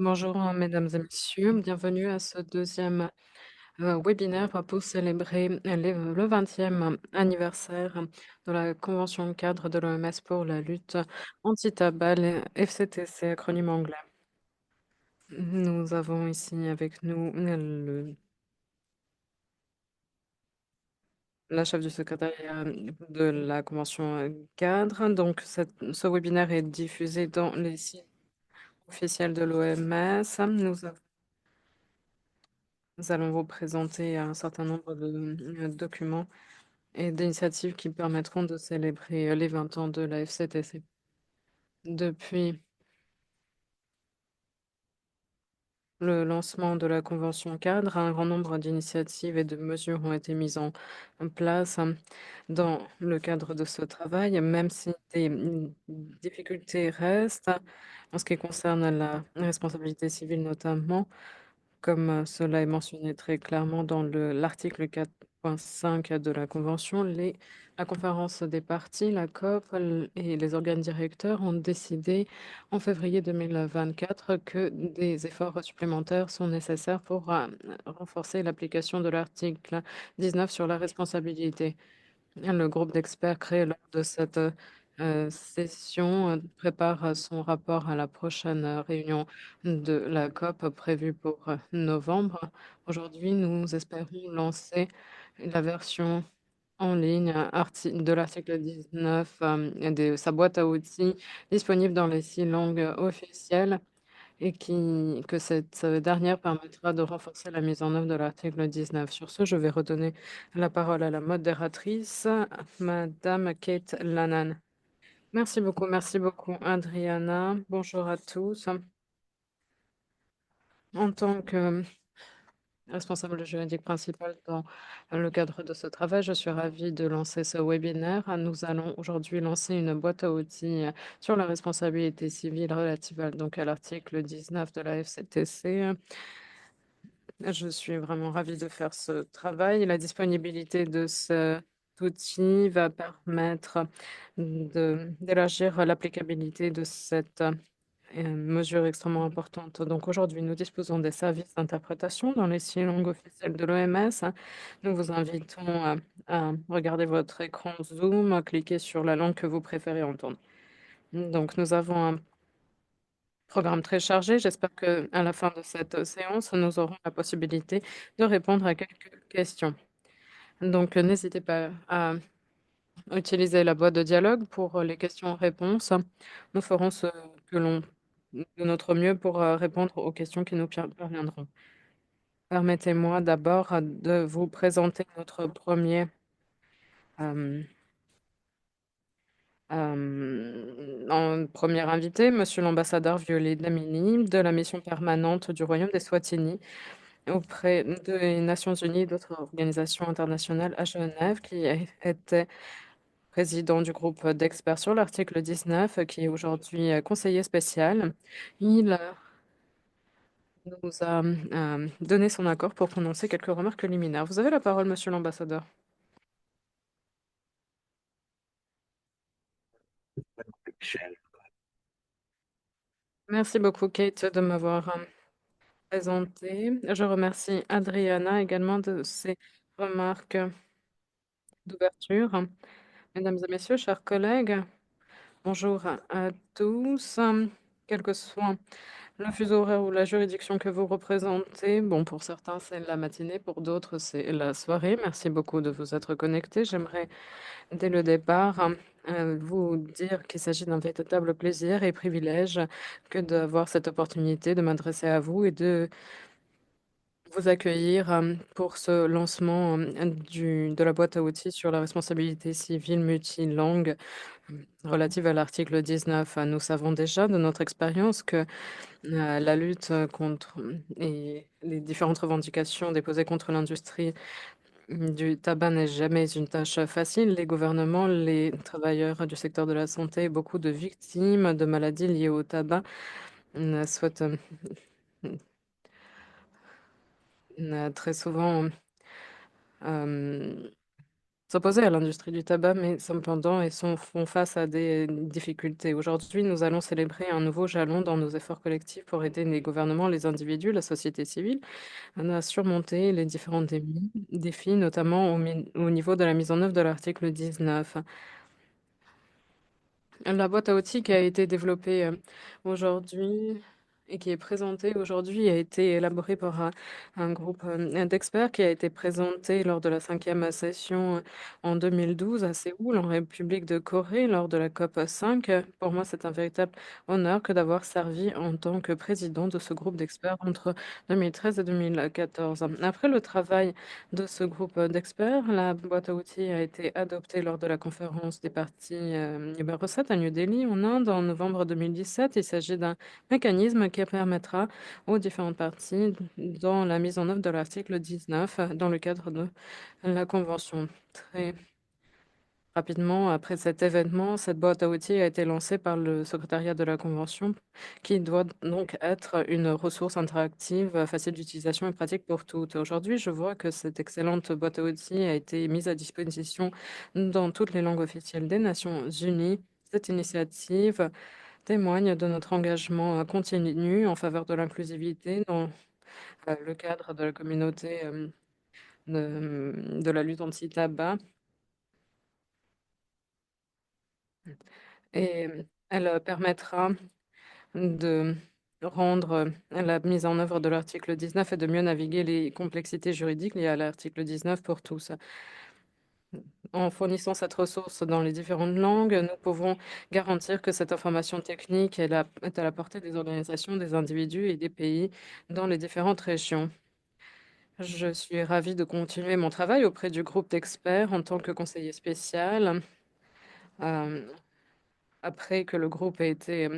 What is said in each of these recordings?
Bonjour, mesdames et messieurs, bienvenue à ce deuxième webinaire pour célébrer le 20e anniversaire de la Convention cadre de l'OMS pour la lutte anti-tabac, le FCTC, acronyme anglais. Nous avons ici avec nous la chef du secrétariat de la Convention cadre. Donc, ce webinaire est diffusé dans les sites officiels de l'OMS. Nous allons vous présenter un certain nombre de documents et d'initiatives qui permettront de célébrer les 20 ans de la FCTC. Depuis le lancement de la Convention cadre, un grand nombre d'initiatives et de mesures ont été mises en place dans le cadre de ce travail, même si des difficultés restent en ce qui concerne la responsabilité civile notamment. Comme cela est mentionné très clairement dans l'article 4.5 de la Convention, la conférence des parties, la COP et les organes directeurs ont décidé en février 2024 que des efforts supplémentaires sont nécessaires pour renforcer l'application de l'article 19 sur la responsabilité. Le groupe d'experts créé lors de cette session prépare son rapport à la prochaine réunion de la COP prévue pour novembre. Aujourd'hui, nous espérons lancer la version en ligne de l'article 19 de sa boîte à outils disponible dans les 6 langues officielles et que cette dernière permettra de renforcer la mise en œuvre de l'article 19. Sur ce, je vais redonner la parole à la modératrice, Madame Kate Lannan. Merci beaucoup, Adriana. Bonjour à tous. En tant que responsable juridique principal dans le cadre de ce travail, je suis ravie de lancer ce webinaire. Nous allons aujourd'hui lancer une boîte à outils sur la responsabilité civile relative à l'article 19 de la FCTC. Je suis vraiment ravie de faire ce travail. La disponibilité de cet outil va permettre d'élargir l'applicabilité de cette mesure extrêmement importante. Donc aujourd'hui, nous disposons des services d'interprétation dans les 6 langues officielles de l'OMS. Nous vous invitons à regarder votre écran Zoom, à cliquer sur la langue que vous préférez entendre. Donc nous avons un programme très chargé. J'espère qu'à la fin de cette séance, nous aurons la possibilité de répondre à quelques questions. Donc, n'hésitez pas à utiliser la boîte de dialogue pour les questions-réponses. Nous ferons ce que l'on de notre mieux pour répondre aux questions qui nous parviendront. Permettez-moi d'abord de vous présenter notre premier premier invité, Monsieur l'ambassadeur Violet Damini, de la mission permanente du Royaume d'Eswatini auprès des Nations Unies et d'autres organisations internationales à Genève, qui était président du groupe d'experts sur l'article 19, qui est aujourd'hui conseiller spécial. Il nous a donné son accord pour prononcer quelques remarques liminaires. Vous avez la parole, Monsieur l'ambassadeur. Merci beaucoup, Kate, de m'avoir présenté. Je remercie Adriana également de ses remarques d'ouverture. Mesdames et messieurs, chers collègues, bonjour à tous. Quel que soit le fuseau horaire ou la juridiction que vous représentez, bon, pour certains, c'est la matinée, pour d'autres, c'est la soirée. Merci beaucoup de vous être connectés. J'aimerais, dès le départ, vous dire qu'il s'agit d'un véritable plaisir et privilège que d'avoir cette opportunité de m'adresser à vous et de vous accueillir pour ce lancement de la boîte à outils sur la responsabilité civile multilangue relative à l'article 19. Nous savons déjà de notre expérience que la lutte contre et les différentes revendications déposées contre l'industrie du tabac n'est jamais une tâche facile. Les gouvernements, les travailleurs du secteur de la santé, beaucoup de victimes de maladies liées au tabac souhaitent très souvent s'opposer à l'industrie du tabac, mais cependant, font face à des difficultés. Aujourd'hui, nous allons célébrer un nouveau jalon dans nos efforts collectifs pour aider les gouvernements, les individus, la société civile à surmonter les différents défis, notamment au niveau de la mise en œuvre de l'article 19. La boîte à outils qui a été développée aujourd'hui et qui est présentée aujourd'hui a été élaborée par un groupe d'experts qui a été présenté lors de la cinquième session en 2012 à Séoul, en République de Corée, lors de la COP 5. Pour moi, c'est un véritable honneur que d'avoir servi en tant que président de ce groupe d'experts entre 2013 et 2014. Après le travail de ce groupe d'experts, la boîte à outils a été adoptée lors de la conférence des parties numéro 7 à New Delhi, en Inde, en novembre 2017. Il s'agit d'un mécanisme qui permettra aux différentes parties dans la mise en œuvre de l'article 19 dans le cadre de la Convention. Très rapidement, après cet événement, cette boîte à outils a été lancée par le secrétariat de la Convention, qui doit donc être une ressource interactive, facile d'utilisation et pratique pour toutes. Aujourd'hui, je vois que cette excellente boîte à outils a été mise à disposition dans toutes les langues officielles des Nations Unies. Cette initiative témoigne de notre engagement continu en faveur de l'inclusivité dans le cadre de la communauté de la lutte anti-tabac. Et elle permettra de rendre la mise en œuvre de l'article 19 et de mieux naviguer les complexités juridiques liées à l'article 19 pour tous. En fournissant cette ressource dans les différentes langues, nous pouvons garantir que cette information technique est à la portée des organisations, des individus et des pays dans les différentes régions. Je suis ravie de continuer mon travail auprès du groupe d'experts en tant que conseiller spécial. euh, Après que le groupe ait été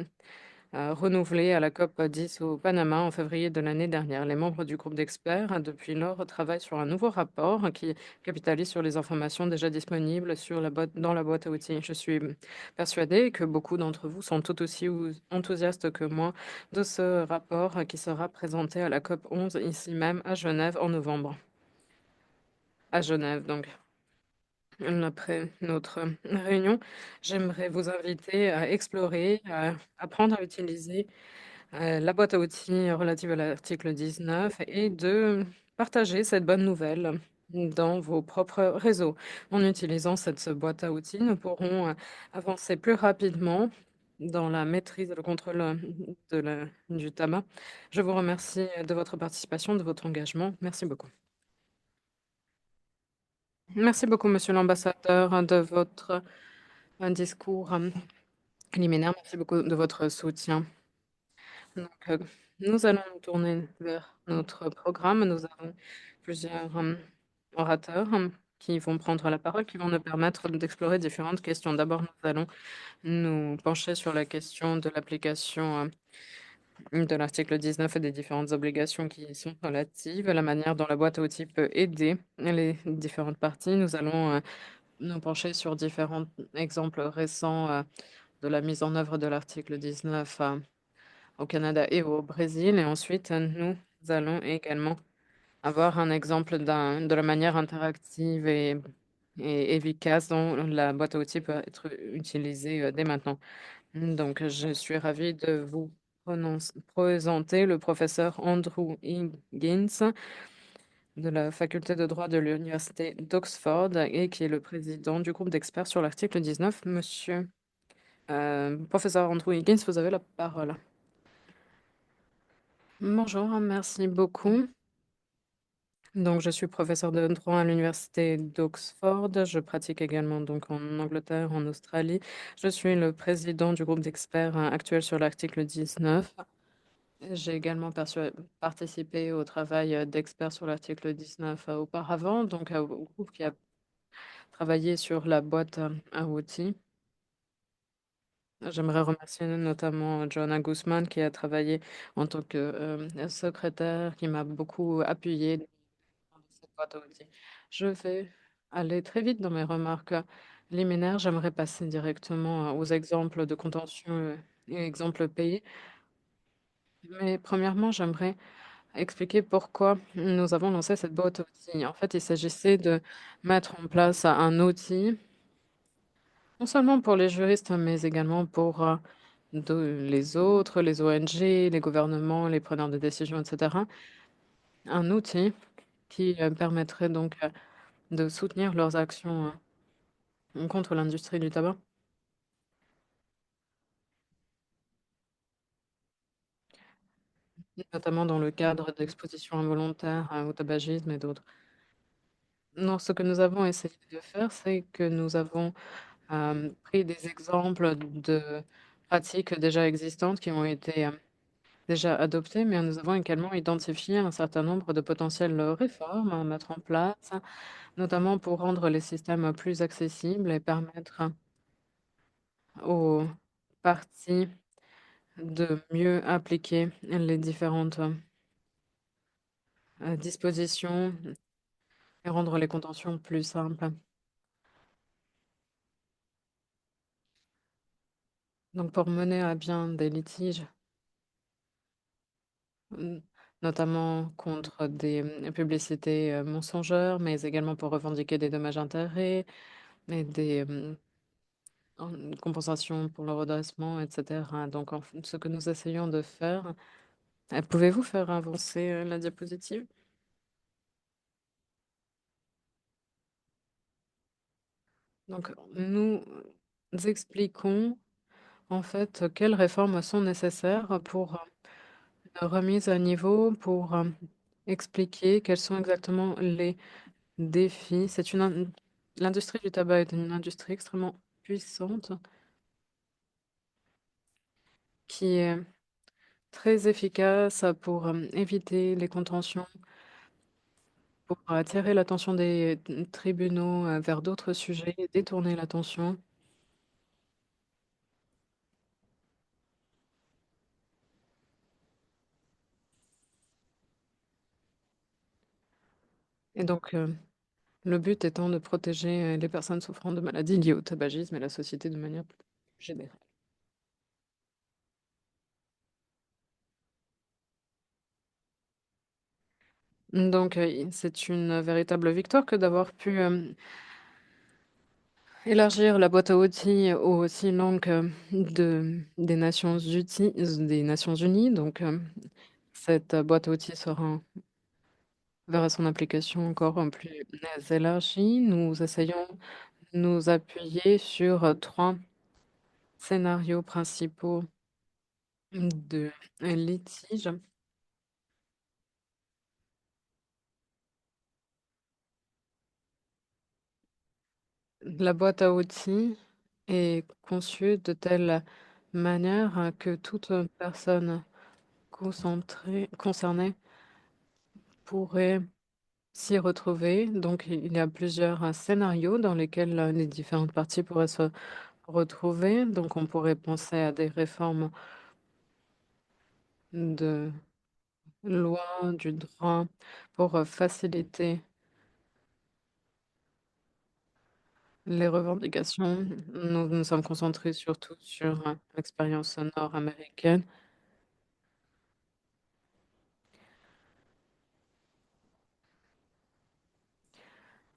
renouvelé à la COP 10 au Panama en février de l'année dernière. Les membres du groupe d'experts, depuis lors, travaillent sur un nouveau rapport qui capitalise sur les informations déjà disponibles dans la boîte à outils. Je suis persuadée que beaucoup d'entre vous sont tout aussi enthousiastes que moi de ce rapport qui sera présenté à la COP 11 ici même à Genève en novembre. À Genève, donc. Après notre réunion, j'aimerais vous inviter à explorer, à apprendre à utiliser la boîte à outils relative à l'article 19 et de partager cette bonne nouvelle dans vos propres réseaux. En utilisant cette boîte à outils, nous pourrons avancer plus rapidement dans la maîtrise et le contrôle du tabac. Je vous remercie de votre participation, de votre engagement. Merci beaucoup. Merci beaucoup, Monsieur l'ambassadeur, de votre discours liminaire. Merci beaucoup de votre soutien. Donc, nous allons nous tourner vers notre programme. Nous avons plusieurs orateurs qui vont prendre la parole, qui vont nous permettre d'explorer différentes questions. D'abord, nous allons nous pencher sur la question de l'application de l'article 19 et des différentes obligations qui y sont relatives, la manière dont la boîte à outils peut aider les différentes parties. Nous allons nous pencher sur différents exemples récents de la mise en œuvre de l'article 19 au Canada et au Brésil. Et ensuite, nous allons également avoir un exemple de la manière interactive et efficace dont la boîte à outils peut être utilisée dès maintenant. Donc, je suis ravie de vous présenter le professeur Andrew Higgins de la faculté de droit de l'Université d'Oxford et qui est le président du groupe d'experts sur l'article 19. Monsieur professeur Andrew Higgins, vous avez la parole. Bonjour, merci beaucoup. Donc, je suis professeur de droit à l'université d'Oxford. Je pratique également donc en Angleterre, en Australie. Je suis le président du groupe d'experts actuel sur l'article 19. J'ai également participé au travail d'experts sur l'article 19 auparavant, donc au groupe qui a travaillé sur la boîte à outils. J'aimerais remercier notamment Joanna Guzman qui a travaillé en tant que secrétaire, qui m'a beaucoup appuyé dans cette boîte à outils. Je vais aller très vite dans mes remarques liminaires. J'aimerais passer directement aux exemples de contentieux et exemples pays. Mais premièrement, j'aimerais expliquer pourquoi nous avons lancé cette boîte à outils. En fait, il s'agissait de mettre en place un outil, non seulement pour les juristes, mais également pour les autres, les ONG, les gouvernements, les preneurs de décision, etc. Un outil qui permettrait donc de soutenir leurs actions contre l'industrie du tabac, notamment dans le cadre d'expositions involontaires au tabagisme et d'autres. Non, ce que nous avons essayé de faire, c'est que nous avons pris des exemples de pratiques déjà existantes qui ont été déjà adoptées, mais nous avons également identifié un certain nombre de potentielles réformes à mettre en place, notamment pour rendre les systèmes plus accessibles et permettre aux parties de mieux appliquer les différentes dispositions et rendre les contentions plus simples. Donc, pour mener à bien des litiges, Mmh, notamment contre des, publicités, mensongères, mais également pour revendiquer des dommages-intérêts et des, compensations pour le redressement et cetera. Donc en f ce que nous essayons de faire pouvez-vous faire avancer, la diapositive? Donc nous expliquons en fait quelles réformes sont nécessaires pour, la remise à niveau, pour, expliquer quels sont exactement les défi, c'est une in l'industrie du tabac est une industrie extrêmement puissante qui est très efficace pour, éviter les contentions, pour attirer l'attention des tribunaux, vers d'autres sujets, détourner l'attention et donc le but étant de protéger, les personnes souffrant de maladies liées au tabagisme et la société de manière plus générale. Donc c'est une véritable victoire que d'avoir pu, élargir la boîte à outils aux 6 langues, des Nations unies, donc cette boîte à outils verra son application encore, plus élargie. Nous essayons de nous appuyer sur, 3 scénarios principaux de litige. La boîte à outils est conçue de telle manière que toute personne concernée pourrait s'y retrouver. Donc, il y a plusieurs scénarios dans lesquels les différentes parties pourraient se retrouver. Donc, on pourrait penser à des réformes de loi, du droit pour faciliter les revendications. Nous nous sommes concentrés surtout sur l'expérience nord-américaine.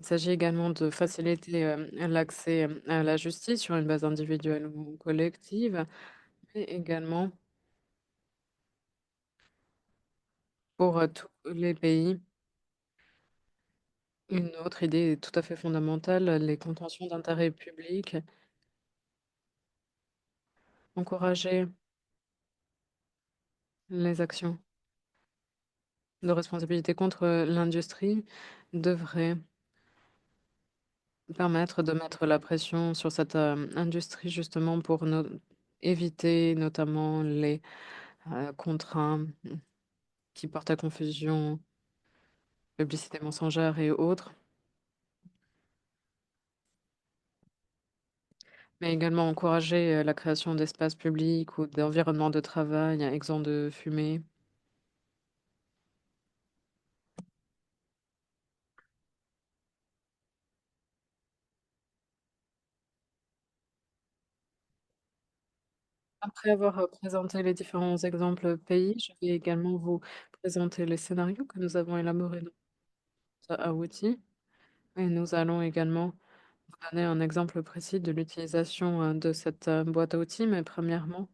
Il s'agit également de faciliter l'accès à la justice sur une base individuelle ou collective, mais également pour tous les pays. Une autre idée tout à fait fondamentale, les contentions d'intérêt public, encourager les actions de responsabilité contre l'industrie devrait permettre de mettre la pression sur cette industrie justement pour éviter notamment les contraintes qui portent à confusion, publicité mensongère et autres, mais également encourager la création d'espaces publics ou d'environnements de travail exempts de fumée. Après avoir présenté les différents exemples pays, je vais également vous présenter les scénarios que nous avons élaborés à outils et nous allons également vous donner un exemple précis de l'utilisation de cette boîte à outils. Mais premièrement,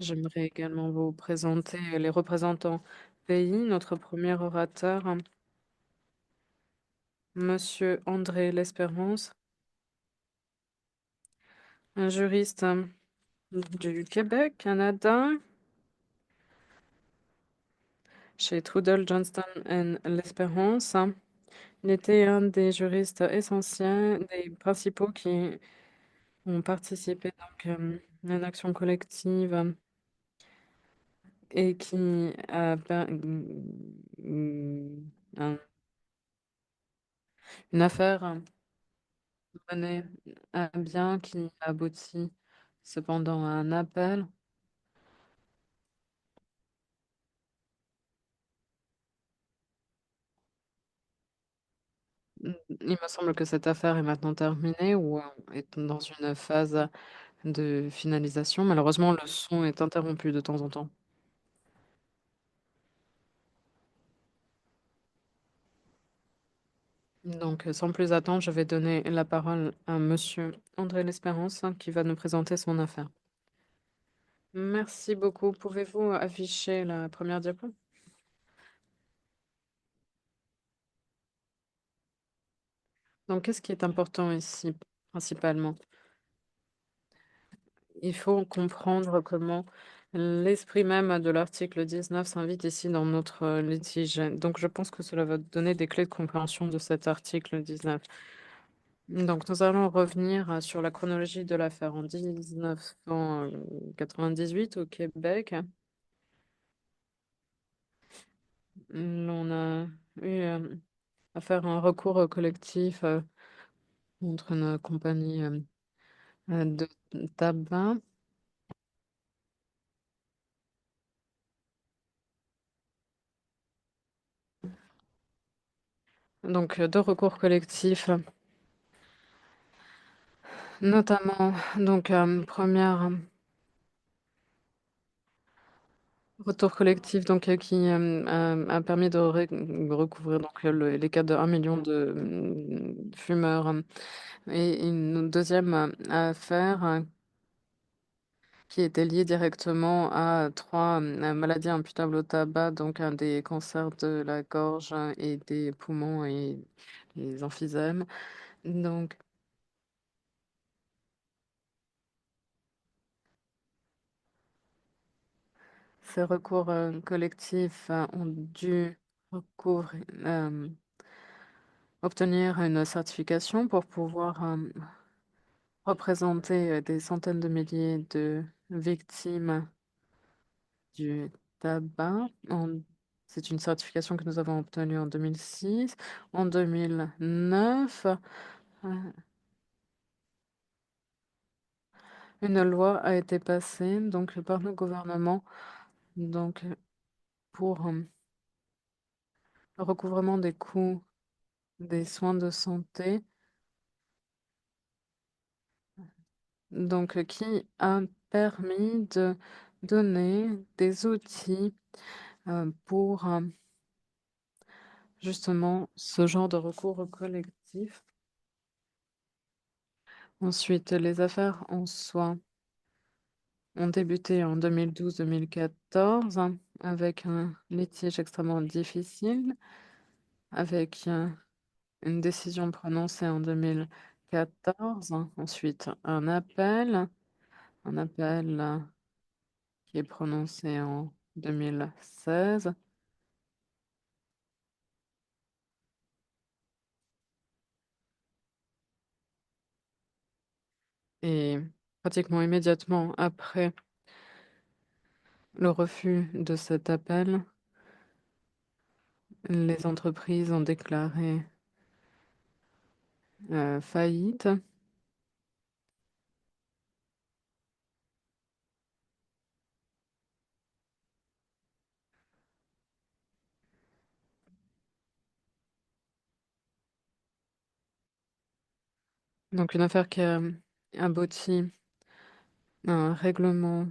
j'aimerais également vous présenter les représentants pays. Notre premier orateur, Monsieur André L'Espérance, un juriste du Québec, Canada, chez Trudel Johnston L'Espérance. Il était un des juristes essentiels, des principaux qui ont participé donc à une action collective et qui a un- une affaire menée à bien qui aboutit cependant à un appel. Il me semble que cette affaire est maintenant terminée ou est dans une phase de finalisation. Malheureusement, le son est interrompu de temps en temps. Donc, sans plus attendre, je vais donner la parole à Monsieur André L'Espérance qui va nous présenter son affaire. Merci beaucoup. Pouvez-vous afficher la première diapo? Donc, qu'est-ce qui est important ici, principalement? Il faut comprendre comment l'esprit même de l'article 19 s'invite ici dans notre litige. Donc, je pense que cela va donner des clés de compréhension de cet article 19. Donc, nous allons revenir sur la chronologie de l'affaire. En 1998, au Québec, on a eu à faire un recours collectif contre une compagnie de tabac. Donc, deux recours collectifs, notamment, donc, première retour collectif donc, qui a permis de recouvrir donc, les cas de 1 million de fumeurs. Et une deuxième affaire qui était liée directement à trois maladies imputables au tabac, donc des cancers de la gorge et des poumons et les emphysèmes. Donc, ces recours collectifs ont dû recouvrir, obtenir une certification pour pouvoir représenter des centaines de milliers de victimes du tabac. C'est une certification que nous avons obtenue en 2006. En 2009, une loi a été passée donc, par le gouvernement donc, pour le recouvrement des coûts des soins de santé, donc, qui a permis de donner des outils pour justement ce genre de recours collectif. Ensuite, les affaires en soi ont débuté en 2012-2014 avec un litige extrêmement difficile, avec une décision prononcée en 2014, ensuite un appel qui est prononcé en 2016. Et pratiquement immédiatement après le refus de cet appel, les entreprises ont déclaré faillite. Donc une affaire qui a abouti à un règlement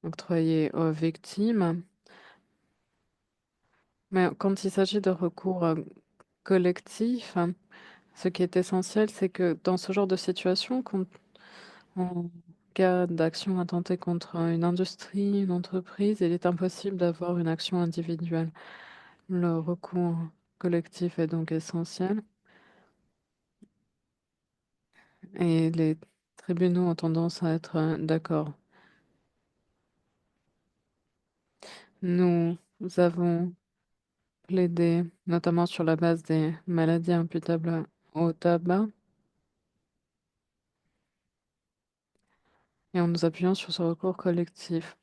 octroyés aux victimes. Mais quand il s'agit de recours collectif, ce qui est essentiel, c'est que dans ce genre de situation, en cas d'action intentée contre une industrie, une entreprise, il est impossible d'avoir une action individuelle. Le recours collectif est donc essentiel et les tribunaux ont tendance à être d'accord. Nous avons plaidé notamment sur la base des maladies imputables au tabac et en nous appuyant sur ce recours collectif.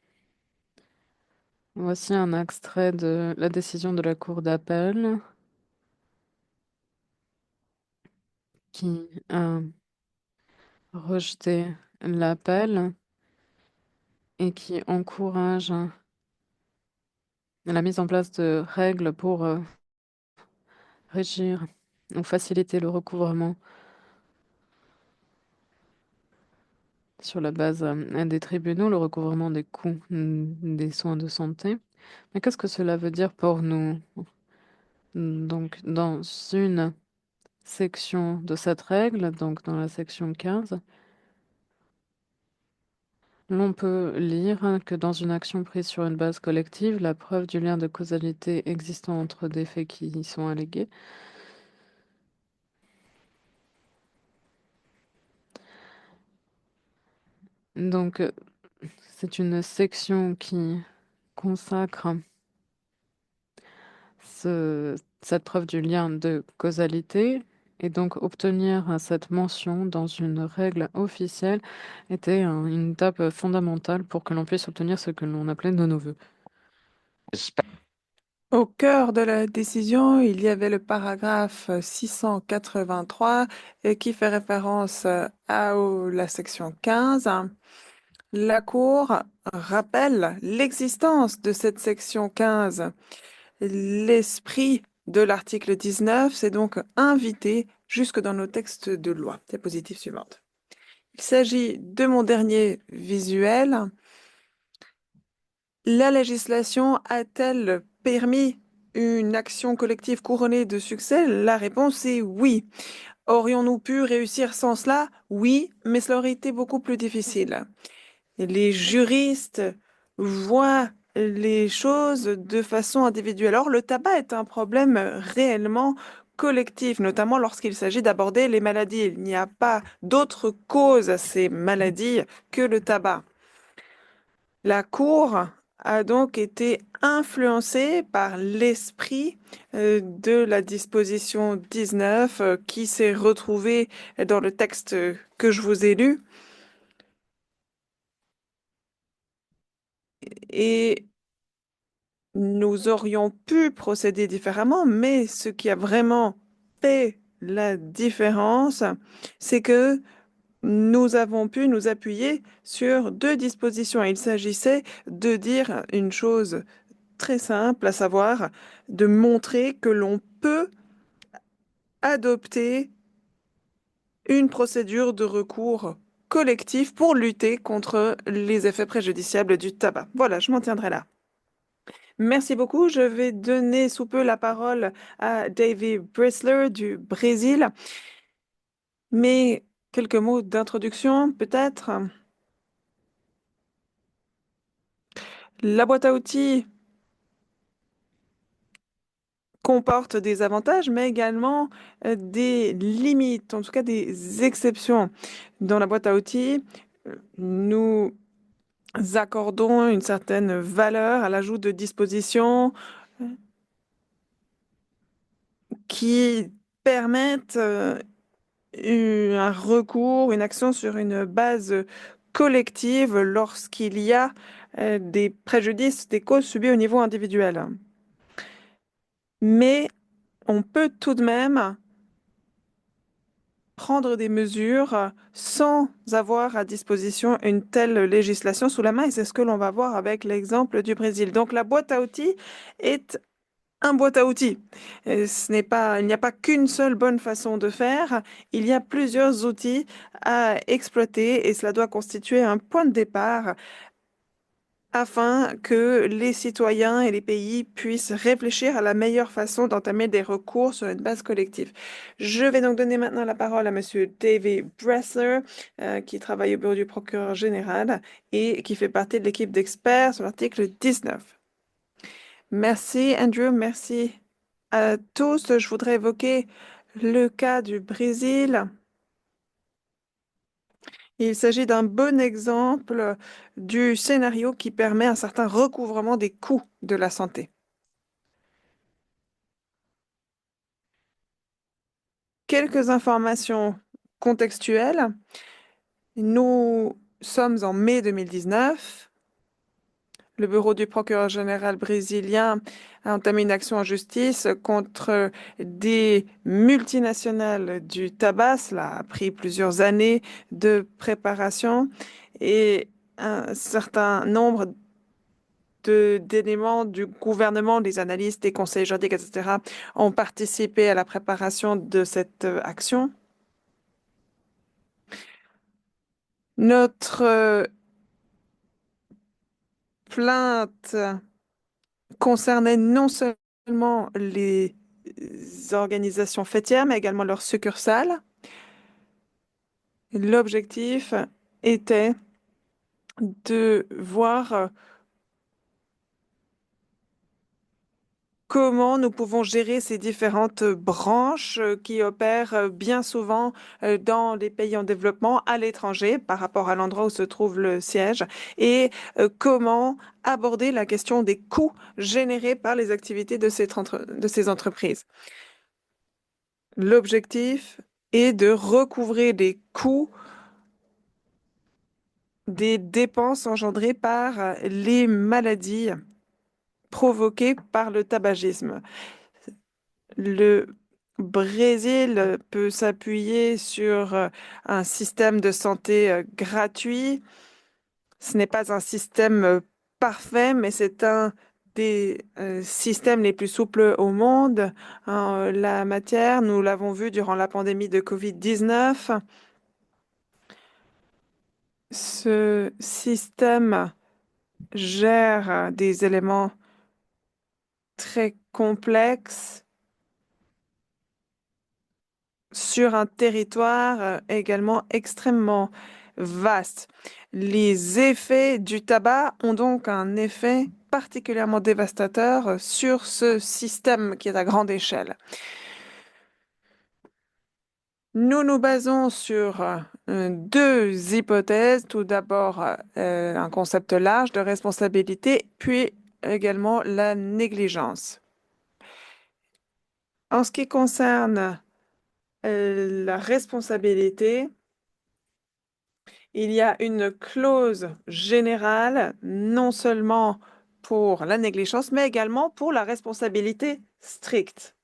Voici un extrait de la décision de la Cour d'appel qui a rejeté l'appel et qui encourage la mise en place de règles pour régir ou faciliter le recouvrement sur la base des tribunaux, le recouvrement des coûts des soins de santé. Mais qu'est-ce que cela veut dire pour nous? Donc, dans une section de cette règle, donc dans la section 15, l'on peut lire que dans une action prise sur une base collective, la preuve du lien de causalité existant entre des faits qui y sont allégués. Donc, c'est une section qui consacre cette preuve du lien de causalité et donc obtenir cette mention dans une règle officielle était une étape fondamentale pour que l'on puisse obtenir ce que l'on appelait de nos voeux. Au cœur de la décision, il y avait le paragraphe 683 qui fait référence à la section 15. La Cour rappelle l'existence de cette section 15. L'esprit de l'article 19 s'est donc invité jusque dans nos textes de loi. Diapositive suivante. Il s'agit de mon dernier visuel. La législation a-t-elle permis une action collective couronnée de succès? La réponse est oui. Aurions-nous pu réussir sans cela? Oui, mais cela aurait été beaucoup plus difficile. Les juristes voient les choses de façon individuelle. Or, le tabac est un problème réellement collectif, notamment lorsqu'il s'agit d'aborder les maladies. Il n'y a pas d'autre cause à ces maladies que le tabac. La Cour a donc été influencée par l'esprit de la disposition 19 qui s'est retrouvée dans le texte que je vous ai lu. Et nous aurions pu procéder différemment, mais ce qui a vraiment fait la différence, c'est que nous avons pu nous appuyer sur deux dispositions. Il s'agissait de dire une chose très simple, à savoir de montrer que l'on peut adopter une procédure de recours collectif pour lutter contre les effets préjudiciables du tabac. Voilà, je m'en tiendrai là. Merci beaucoup. Je vais donner sous peu la parole à David Bristler du Brésil. Mais quelques mots d'introduction, peut-être. La boîte à outils comporte des avantages, mais également des limites, en tout cas des exceptions. Dans la boîte à outils, nous accordons une certaine valeur à l'ajout de dispositions qui permettent un recours, une action sur une base collective lorsqu'il y a des préjudices, des causes subies au niveau individuel. Mais on peut tout de même prendre des mesures sans avoir à disposition une telle législation sous la main, et c'est ce que l'on va voir avec l'exemple du Brésil. Donc la boîte à outils est un boîte à outils. Il n'y a pas qu'une seule bonne façon de faire, il y a plusieurs outils à exploiter et cela doit constituer un point de départ afin que les citoyens et les pays puissent réfléchir à la meilleure façon d'entamer des recours sur une base collective. Je vais donc donner maintenant la parole à Monsieur David Bressler, qui travaille au bureau du procureur général et qui fait partie de l'équipe d'experts sur l'article 19. Merci Andrew, merci à tous. Je voudrais évoquer le cas du Brésil. Il s'agit d'un bon exemple du scénario qui permet un certain recouvrement des coûts de la santé. Quelques informations contextuelles. Nous sommes en mai 2019. Le bureau du procureur général brésilien a entamé une action en justice contre des multinationales du tabac. Cela a pris plusieurs années de préparation et un certain nombre d'éléments du gouvernement, des analystes, des conseils juridiques, etc., ont participé à la préparation de cette action. Notre plainte concernait non seulement les organisations fêtières, mais également leurs succursales. L'objectif était de voir comment nous pouvons gérer ces différentes branches qui opèrent bien souvent dans les pays en développement à l'étranger par rapport à l'endroit où se trouve le siège et comment aborder la question des coûts générés par les activités de ces entreprises. L'objectif est de recouvrer les coûts des dépenses engendrées par les maladies provoquées par le tabagisme. Le Brésil peut s'appuyer sur un système de santé gratuit. Ce n'est pas un système parfait, mais c'est un des systèmes les plus souples au monde en la matière. Nous l'avons vu durant la pandémie de COVID-19. Ce système gère des éléments très complexes sur un territoire également extrêmement vaste. Les effets du tabac ont donc un effet particulièrement dévastateur sur ce système qui est à grande échelle. Nous nous basons sur deux hypothèses. Tout d'abord, un concept large de responsabilité, puis également la négligence. En ce qui concerne la responsabilité, il y a une clause générale, non seulement pour la négligence, mais également pour la responsabilité stricte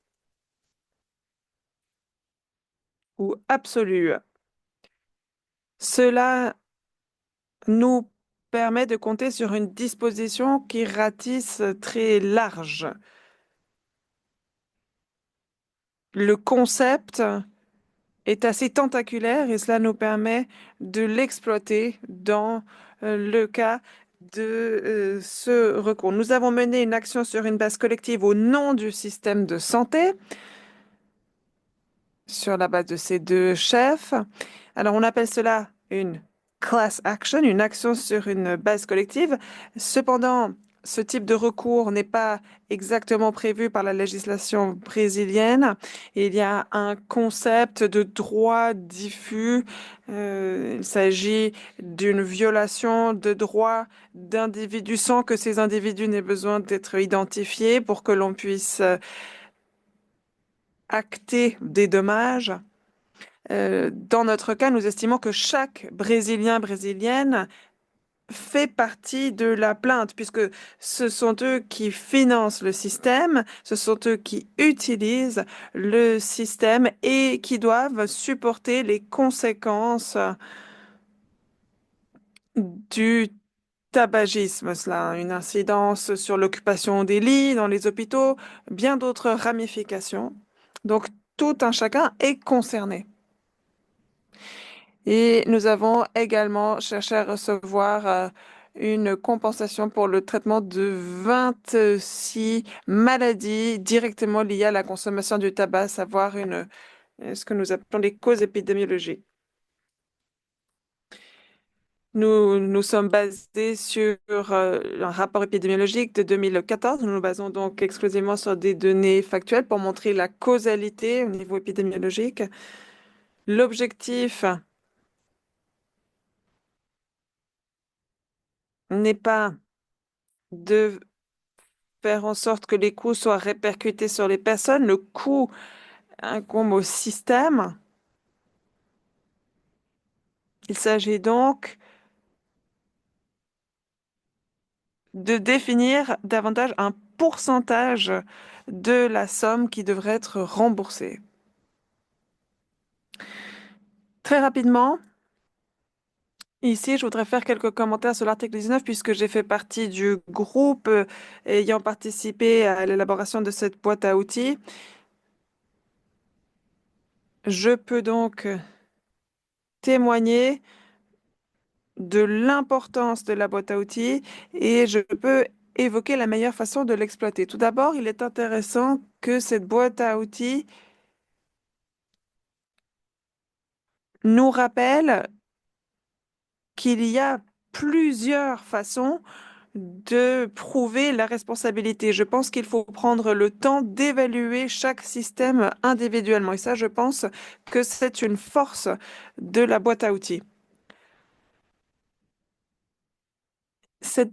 ou absolue. Cela nous permet de compter sur une disposition qui ratisse très large. Le concept est assez tentaculaire et cela nous permet de l'exploiter dans le cas de ce recours. Nous avons mené une action sur une base collective au nom du système de santé, sur la base de ces deux chefs. Alors, on appelle cela une class action, une action sur une base collective. Cependant, ce type de recours n'est pas exactement prévu par la législation brésilienne. Il y a un concept de droit diffus. Il s'agit d'une violation de droits d'individus sans que ces individus n'aient besoin d'être identifiés pour que l'on puisse acter des dommages. Dans notre cas, nous estimons que chaque Brésilien, Brésilienne fait partie de la plainte, puisque ce sont eux qui financent le système, ce sont eux qui utilisent le système et qui doivent supporter les conséquences du tabagisme. Cela a une incidence sur l'occupation des lits dans les hôpitaux, bien d'autres ramifications. Donc, tout un chacun est concerné. Et nous avons également cherché à recevoir une compensation pour le traitement de 26 maladies directement liées à la consommation du tabac, à savoir ce que nous appelons les causes épidémiologiques. Nous sommes basés sur un rapport épidémiologique de 2014. Nous nous basons donc exclusivement sur des données factuelles pour montrer la causalité au niveau épidémiologique. L'objectif n'est pas de faire en sorte que les coûts soient répercutés sur les personnes. Le coût incombe au système. Il s'agit donc de définir davantage un pourcentage de la somme qui devrait être remboursée. Très rapidement, ici, je voudrais faire quelques commentaires sur l'article 19 puisque j'ai fait partie du groupe ayant participé à l'élaboration de cette boîte à outils. Je peux donc témoigner de l'importance de la boîte à outils et je peux évoquer la meilleure façon de l'exploiter. Tout d'abord, il est intéressant que cette boîte à outils nous rappelle qu'il y a plusieurs façons de prouver la responsabilité. Je pense qu'il faut prendre le temps d'évaluer chaque système individuellement. Et ça, je pense que c'est une force de la boîte à outils. Cette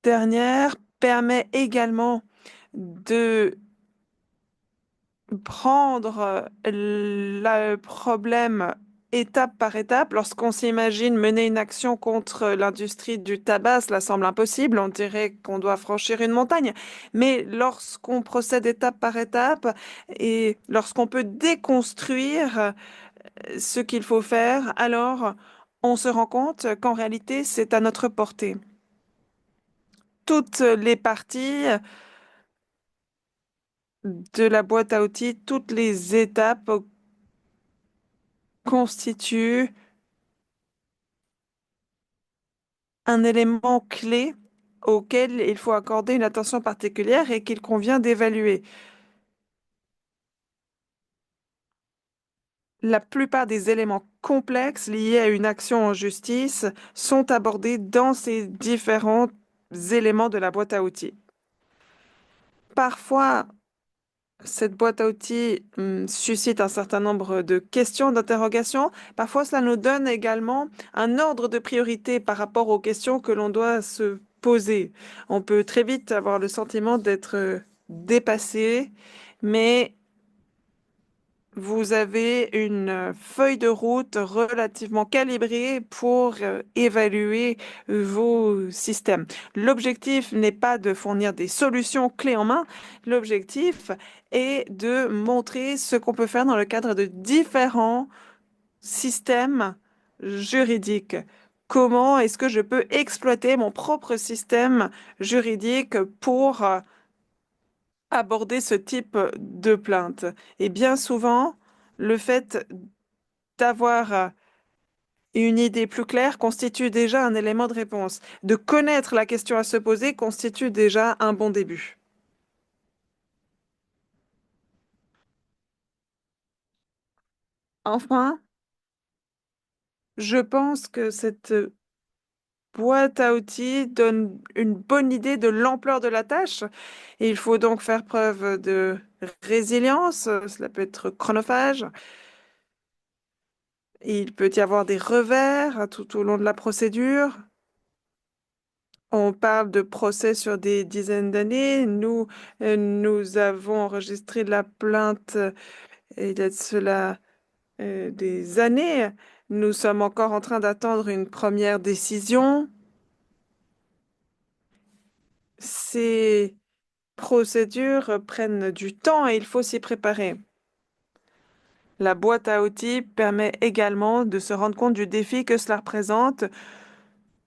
dernière permet également de prendre le problème étape par étape. Lorsqu'on s'imagine mener une action contre l'industrie du tabac, cela semble impossible. On dirait qu'on doit franchir une montagne. Mais lorsqu'on procède étape par étape et lorsqu'on peut déconstruire ce qu'il faut faire, alors on se rend compte qu'en réalité, c'est à notre portée. Toutes les parties de la boîte à outils, toutes les étapes constituent un élément clé auquel il faut accorder une attention particulière et qu'il convient d'évaluer. La plupart des éléments complexes liés à une action en justice sont abordés dans ces différents éléments de la boîte à outils. Parfois, cette boîte à outils suscite un certain nombre de questions, d'interrogations. Parfois, cela nous donne également un ordre de priorité par rapport aux questions que l'on doit se poser. On peut très vite avoir le sentiment d'être dépassé, mais vous avez une feuille de route relativement calibrée pour évaluer vos systèmes. L'objectif n'est pas de fournir des solutions clés en main. L'objectif est de montrer ce qu'on peut faire dans le cadre de différents systèmes juridiques. Comment est-ce que je peux exploiter mon propre système juridique pour aborder ce type de plainte. Et bien souvent, le fait d'avoir une idée plus claire constitue déjà un élément de réponse. De connaître la question à se poser constitue déjà un bon début. Enfin, je pense que cette boîte à outils donne une bonne idée de l'ampleur de la tâche. Et il faut donc faire preuve de résilience. Cela peut être chronophage. Il peut y avoir des revers tout au long de la procédure. On parle de procès sur des dizaines d'années. Nous avons enregistré la plainte il y a de cela des années. Nous sommes encore en train d'attendre une première décision. Ces procédures prennent du temps et il faut s'y préparer. La boîte à outils permet également de se rendre compte du défi que cela représente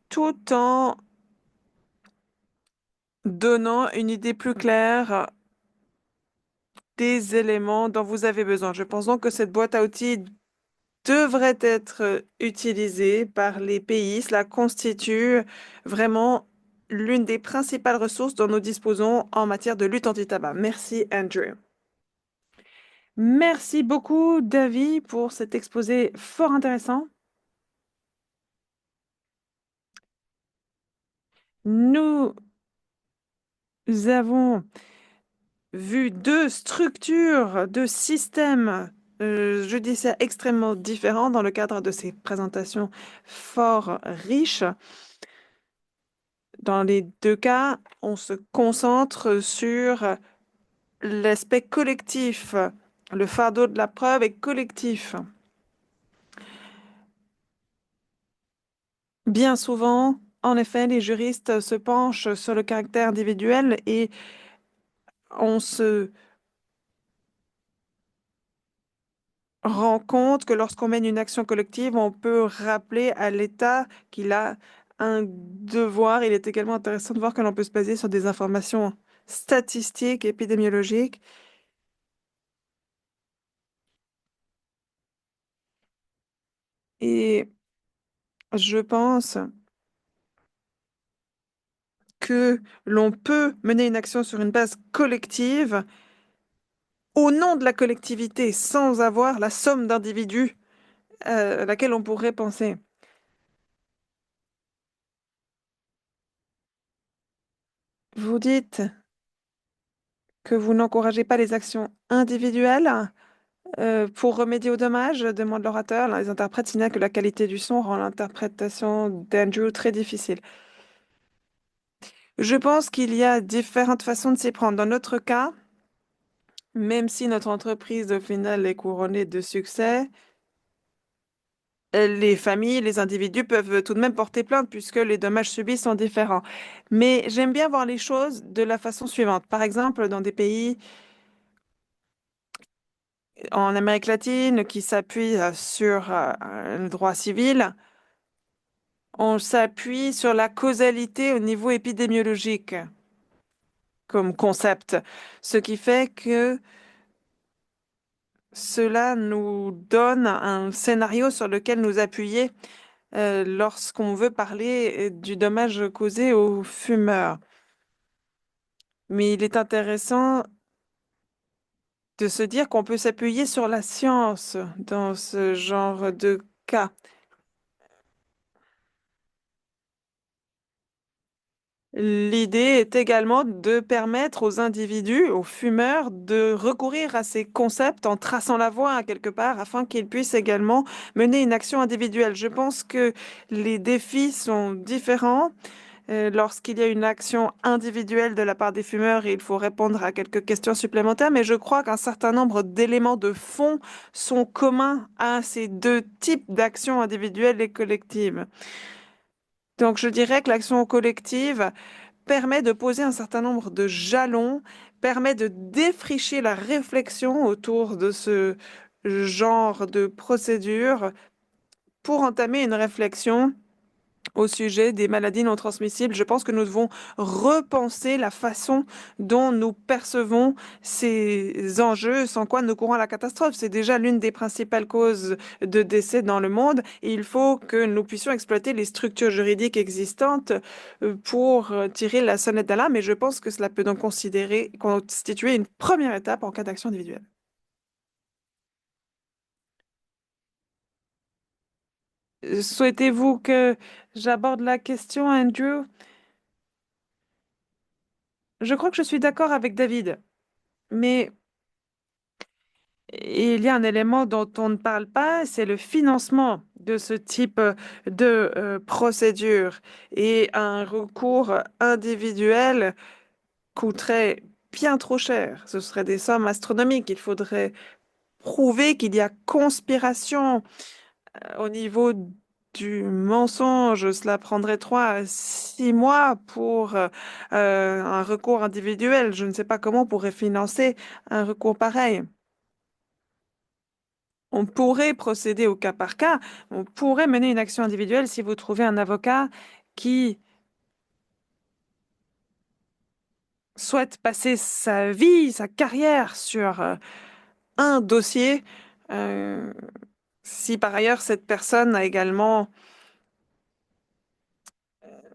tout en donnant une idée plus claire des éléments dont vous avez besoin. Je pense donc que cette boîte à outils devrait être utilisée par les pays. Cela constitue vraiment l'une des principales ressources dont nous disposons en matière de lutte anti-tabac. Merci, Andrew. Merci beaucoup, David, pour cet exposé fort intéressant. Nous avons vu deux structures, deux systèmes judiciaires extrêmement différents dans le cadre de ces présentations fort riches. Dans les deux cas, on se concentre sur l'aspect collectif. Le fardeau de la preuve est collectif. Bien souvent, en effet, les juristes se penchent sur le caractère individuel et on se rend compte que lorsqu'on mène une action collective, on peut rappeler à l'État qu'il a un devoir. Il est également intéressant de voir que l'on peut se baser sur des informations statistiques, épidémiologiques. Et je pense que l'on peut mener une action sur une base collective au nom de la collectivité sans avoir la somme d'individus à laquelle on pourrait penser. Vous dites que vous n'encouragez pas les actions individuelles pour remédier aux dommages, demande l'orateur. Les interprètes signalent que la qualité du son rend l'interprétation d'Andrew très difficile. Je pense qu'il y a différentes façons de s'y prendre. Dans notre cas, même si notre entreprise au final est couronnée de succès, les familles, les individus peuvent tout de même porter plainte puisque les dommages subis sont différents. Mais j'aime bien voir les choses de la façon suivante. Par exemple, dans des pays en Amérique latine qui s'appuient sur le droit civil, on s'appuie sur la causalité au niveau épidémiologique comme concept, ce qui fait que cela nous donne un scénario sur lequel nous appuyer lorsqu'on veut parler du dommage causé aux fumeurs. Mais il est intéressant de se dire qu'on peut s'appuyer sur la science dans ce genre de cas. L'idée est également de permettre aux individus, aux fumeurs, de recourir à ces concepts en traçant la voie à quelque part afin qu'ils puissent également mener une action individuelle. Je pense que les défis sont différents. Lorsqu'il y a une action individuelle de la part des fumeurs, il faut répondre à quelques questions supplémentaires, mais je crois qu'un certain nombre d'éléments de fond sont communs à ces deux types d'actions individuelles et collectives. Donc, je dirais que l'action collective permet de poser un certain nombre de jalons, permet de défricher la réflexion autour de ce genre de procédure pour entamer une réflexion au sujet des maladies non transmissibles. Je pense que nous devons repenser la façon dont nous percevons ces enjeux, sans quoi nous courons à la catastrophe. C'est déjà l'une des principales causes de décès dans le monde et il faut que nous puissions exploiter les structures juridiques existantes pour tirer la sonnette d'alarme. Et je pense que cela peut donc constituer une première étape en cas d'action individuelle. Souhaitez-vous que j'aborde la question, Andrew? Je crois que je suis d'accord avec David. Mais il y a un élément dont on ne parle pas, c'est le financement de ce type de procédure. Et un recours individuel coûterait bien trop cher. Ce seraient des sommes astronomiques. Il faudrait prouver qu'il y a conspiration au niveau du mensonge. Cela prendrait 3 à 6 mois pour un recours individuel. Je ne sais pas comment on pourrait financer un recours pareil. On pourrait procéder au cas par cas. On pourrait mener une action individuelle si vous trouvez un avocat qui souhaite passer sa vie, sa carrière sur un dossier. Euh, Si par ailleurs cette personne a également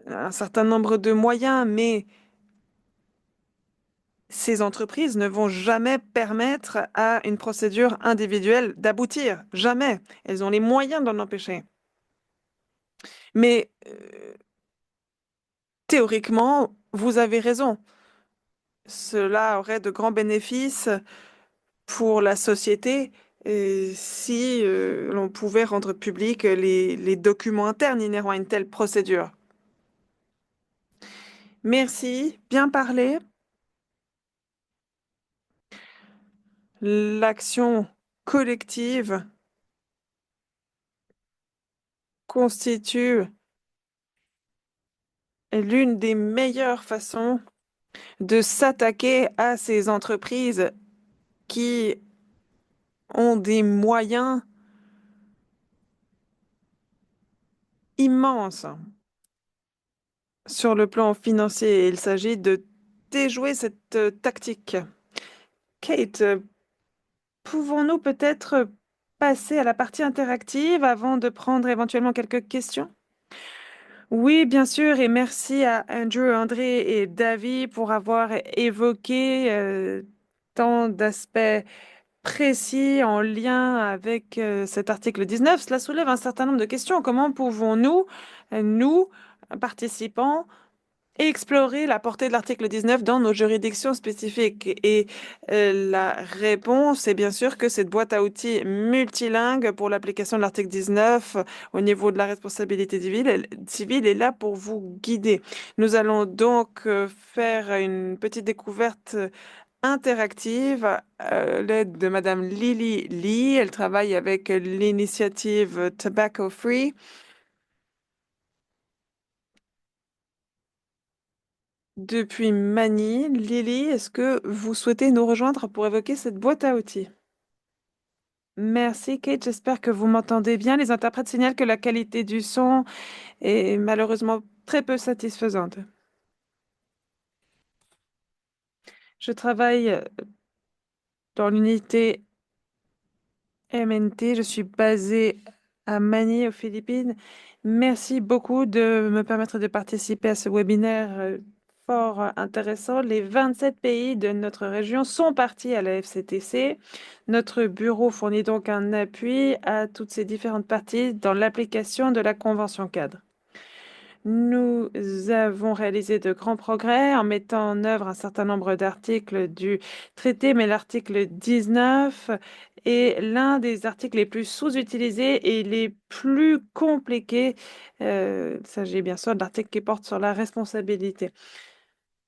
un certain nombre de moyens, mais ces entreprises ne vont jamais permettre à une procédure individuelle d'aboutir. Jamais. Elles ont les moyens d'en empêcher. Mais théoriquement, vous avez raison. Cela aurait de grands bénéfices pour la société si l'on pouvait rendre public les documents internes inhérents à une telle procédure. Merci, bien parlé. L'action collective constitue l'une des meilleures façons de s'attaquer à ces entreprises qui ont des moyens immenses sur le plan financier. Il s'agit de déjouer cette tactique. Kate, pouvons-nous peut-être passer à la partie interactive avant de prendre éventuellement quelques questions? Oui, bien sûr, et merci à Andrew, André et David pour avoir évoqué tant d'aspects précis en lien avec cet article 19. Cela soulève un certain nombre de questions. Comment pouvons-nous, nous, participants, explorer la portée de l'article 19 dans nos juridictions spécifiques? Et la réponse est bien sûr que cette boîte à outils multilingue pour l'application de l'article 19 au niveau de la responsabilité civile est là pour vous guider. Nous allons donc faire une petite découverte interactive à l'aide de Madame Lily Lee. Elle travaille avec l'initiative Tobacco Free. Depuis Manille, Lily, est-ce que vous souhaitez nous rejoindre pour évoquer cette boîte à outils? Merci Kate, j'espère que vous m'entendez bien. Les interprètes signalent que la qualité du son est malheureusement très peu satisfaisante. Je travaille dans l'unité MNT, je suis basée à Manille, aux Philippines. Merci beaucoup de me permettre de participer à ce webinaire fort intéressant. Les 27 pays de notre région sont partis à la FCTC. Notre bureau fournit donc un appui à toutes ces différentes parties dans l'application de la Convention cadre. Nous avons réalisé de grands progrès en mettant en œuvre un certain nombre d'articles du traité, mais l'article 19 est l'un des articles les plus sous-utilisés et les plus compliqués. Il s'agit bien sûr de l'article qui porte sur la responsabilité.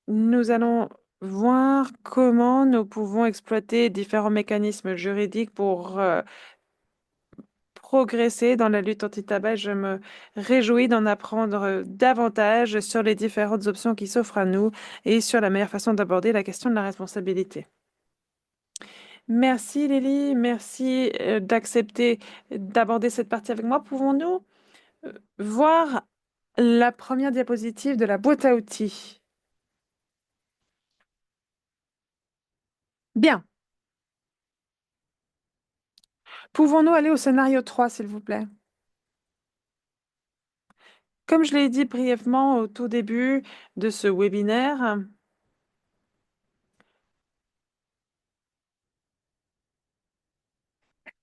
Nous allons voir comment nous pouvons exploiter différents mécanismes juridiques pour progresser dans la lutte anti-tabac. Je me réjouis d'en apprendre davantage sur les différentes options qui s'offrent à nous et sur la meilleure façon d'aborder la question de la responsabilité. Merci Lily, merci d'accepter d'aborder cette partie avec moi. Pouvons-nous voir la première diapositive de la boîte à outils? Bien. Pouvons-nous aller au scénario 3, s'il vous plaît? Comme je l'ai dit brièvement au tout début de ce webinaire,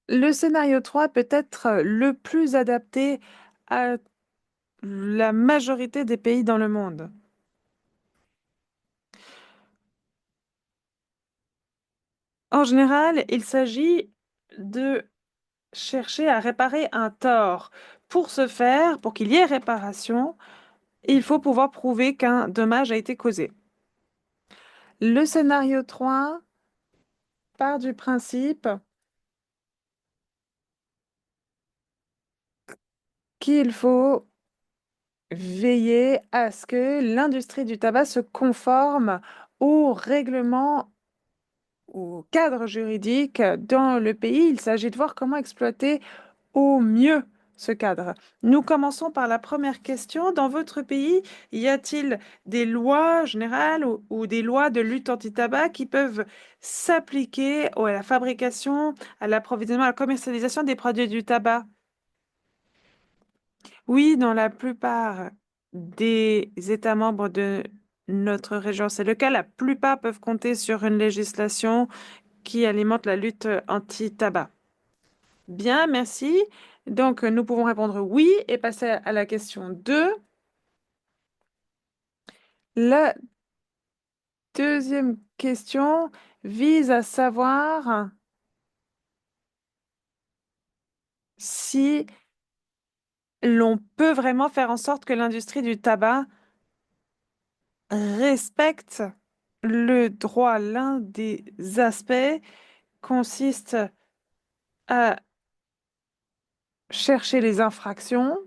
le scénario 3 peut être le plus adapté à la majorité des pays dans le monde. En général, il s'agit de chercher à réparer un tort. Pour ce faire, pour qu'il y ait réparation, il faut pouvoir prouver qu'un dommage a été causé. Le scénario 3 part du principe qu'il faut veiller à ce que l'industrie du tabac se conforme aux règlements, au cadre juridique dans le pays. Il s'agit de voir comment exploiter au mieux ce cadre. Nous commençons par la première question. Dans votre pays, y a-t-il des lois générales ou des lois de lutte anti-tabac qui peuvent s'appliquer à la fabrication, à l'approvisionnement, à la commercialisation des produits du tabac? Oui, dans la plupart des États membres de notre région, c'est le cas. La plupart peuvent compter sur une législation qui alimente la lutte anti-tabac. Bien, merci. Donc, nous pouvons répondre oui et passer à la question 2. La deuxième question vise à savoir si l'on peut vraiment faire en sorte que l'industrie du tabac respecte le droit. L'un des aspects consiste à chercher les infractions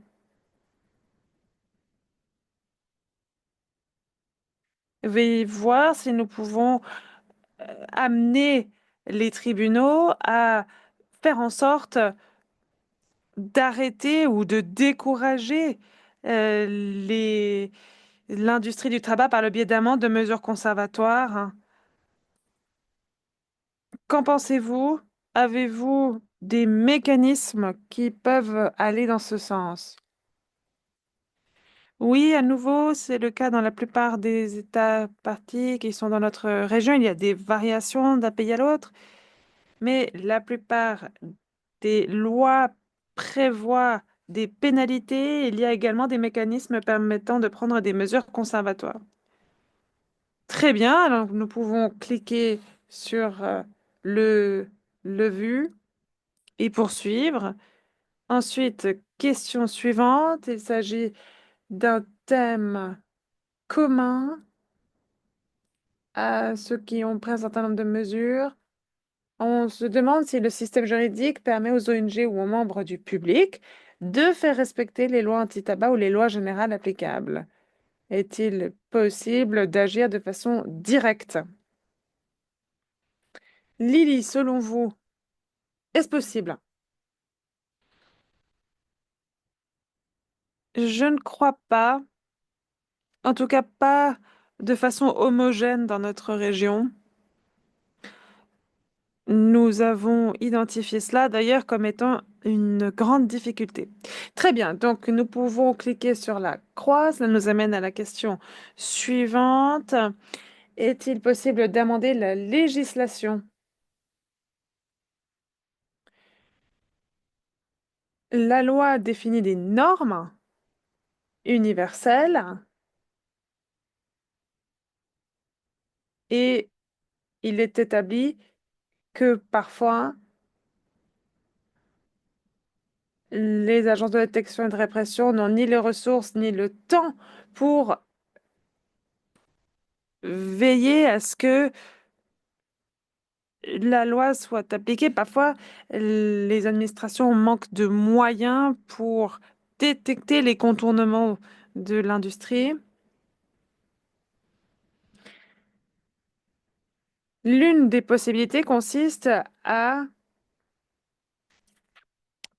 et voir si nous pouvons amener les tribunaux à faire en sorte d'arrêter ou de décourager les l'industrie du tabac par le biais d'amendes, de mesures conservatoires. Qu'en pensez-vous? Avez-vous des mécanismes qui peuvent aller dans ce sens? Oui, à nouveau, c'est le cas dans la plupart des États partis qui sont dans notre région. Il y a des variations d'un pays à l'autre, mais la plupart des lois prévoient des pénalités. Il y a également des mécanismes permettant de prendre des mesures conservatoires. Très bien, alors nous pouvons cliquer sur le vu et poursuivre. Ensuite, question suivante. Il s'agit d'un thème commun à ceux qui ont pris un certain nombre de mesures. On se demande si le système juridique permet aux ONG ou aux membres du public de faire respecter les lois anti-tabac ou les lois générales applicables. Est-il possible d'agir de façon directe? Lily, selon vous, est-ce possible? Je ne crois pas, en tout cas pas de façon homogène dans notre région. Nous avons identifié cela d'ailleurs comme étant une grande difficulté. Très bien, donc nous pouvons cliquer sur la croix. Cela nous amène à la question suivante. Est-il possible d'amender la législation? La loi définit des normes universelles et il est établi que parfois les agences de détection et de répression n'ont ni les ressources ni le temps pour veiller à ce que la loi soit appliquée. Parfois, les administrations manquent de moyens pour détecter les contournements de l'industrie. L'une des possibilités consiste à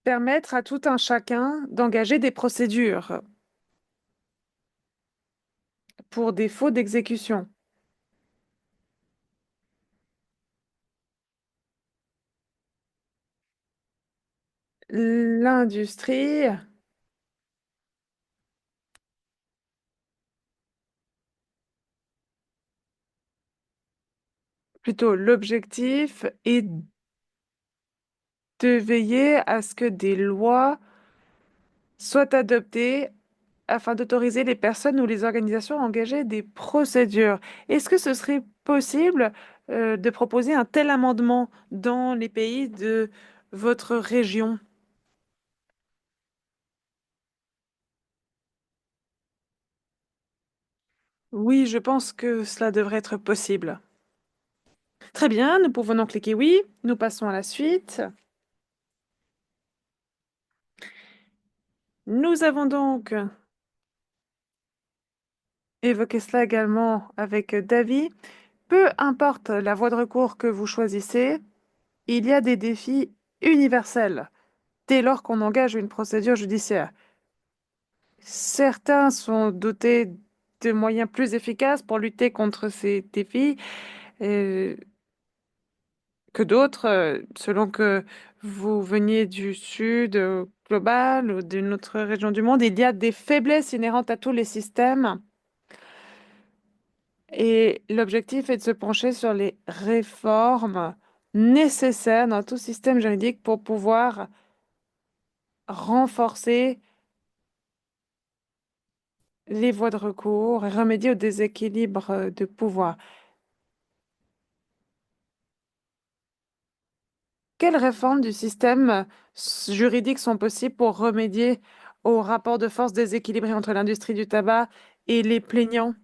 permettre à tout un chacun d'engager des procédures pour défaut d'exécution. L'industrie, plutôt l'objectif est de veiller à ce que des lois soient adoptées afin d'autoriser les personnes ou les organisations à engager des procédures. Est-ce que ce serait possible de proposer un tel amendement dans les pays de votre région? Oui, je pense que cela devrait être possible. Très bien, nous pouvons donc cliquer oui. Nous passons à la suite. Nous avons donc évoqué cela également avec David. Peu importe la voie de recours que vous choisissez, il y a des défis universels dès lors qu'on engage une procédure judiciaire. Certains sont dotés de moyens plus efficaces pour lutter contre ces défis euh, que d'autres, selon que vous veniez du sud global ou d'une autre région du monde. Il y a des faiblesses inhérentes à tous les systèmes et l'objectif est de se pencher sur les réformes nécessaires dans tout système juridique pour pouvoir renforcer les voies de recours et remédier au déséquilibre de pouvoir. Quelles réformes du système juridique sont possibles pour remédier au rapport de force déséquilibré entre l'industrie du tabac et les plaignants?